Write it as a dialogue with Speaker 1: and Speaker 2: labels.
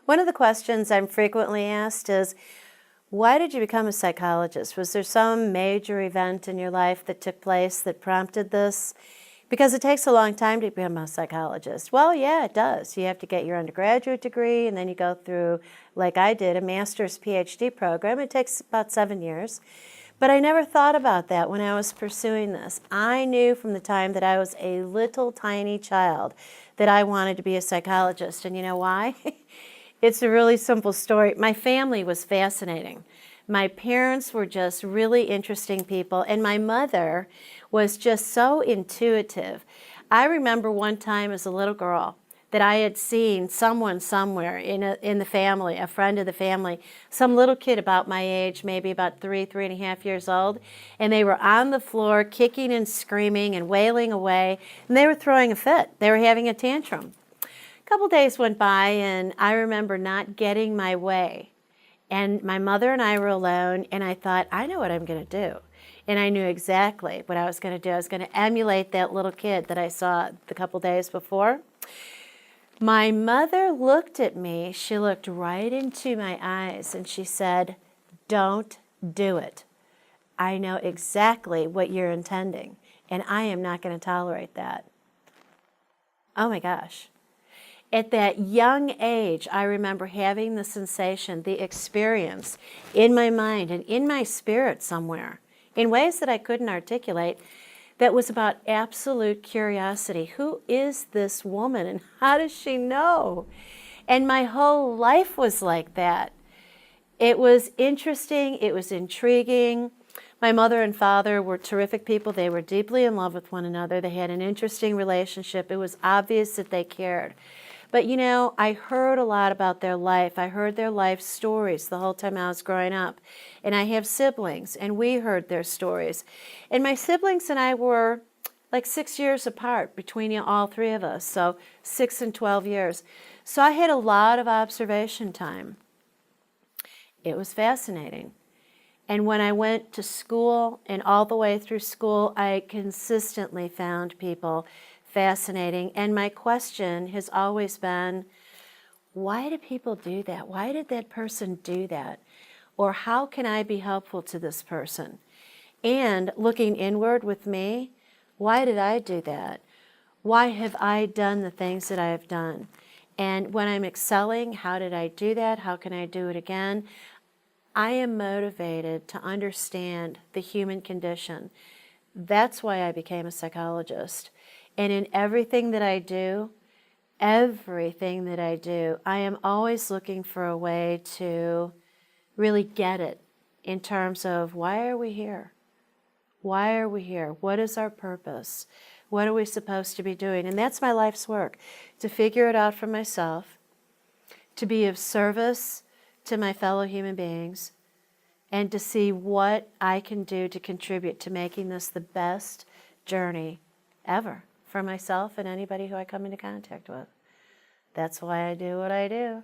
Speaker 1: One of the questions I'm frequently asked is, why did you become a psychologist? Was there some major event in your life that took place that prompted this? Because it takes a long time to become a psychologist. Well, yeah, it does. You have to get your undergraduate degree, and then you go through, like I did, a master's PhD program. It takes about 7 years. But I never thought about that when I was pursuing this. I knew from the time that I was a little tiny child that I wanted to be a psychologist. And you know why? It's a really simple story. My family was fascinating. My parents were just really interesting people, and my mother was just so intuitive. I remember one time as a little girl that I had seen someone somewhere in the family, a friend of the family, some little kid about my age, maybe about 3.5 years old, and they were on the floor kicking and screaming and wailing away, and they were throwing a fit. They were having a tantrum. A couple days went by, and I remember not getting my way. And my mother and I were alone, and I thought, I know what I'm going to do. And I knew exactly what I was going to do. I was going to emulate that little kid that I saw the couple days before. My mother looked at me. She looked right into my eyes, and she said, "Don't do it. I know exactly what you're intending, and I am not going to tolerate that." Oh my gosh. At that young age, I remember having the sensation, the experience in my mind and in my spirit somewhere, in ways that I couldn't articulate, that was about absolute curiosity. Who is this woman and how does she know? And my whole life was like that. It was interesting. It was intriguing. My mother and father were terrific people. They were deeply in love with one another. They had an interesting relationship. It was obvious that they cared. But you know, I heard a lot about their life. I heard their life stories the whole time I was growing up. And I have siblings, and we heard their stories. And my siblings and I were like 6 years apart between all three of us, so 6 and 12 years. So I had a lot of observation time. It was fascinating. And when I went to school and all the way through school, I consistently found people fascinating. And my question has always been, why do people do that? Why did that person do that? Or how can I be helpful to this person? And looking inward with me, why did I do that? Why have I done the things that I have done? And when I'm excelling, how did I do that? How can I do it again? I am motivated to understand the human condition. That's why I became a psychologist. And in everything that I do, I am always looking for a way to really get it in terms of, why are we here? Why are we here? What is our purpose? What are we supposed to be doing? And that's my life's work, to figure it out for myself, to be of service to my fellow human beings, and to see what I can do to contribute to making this the best journey ever for myself and anybody who I come into contact with. That's why I do what I do.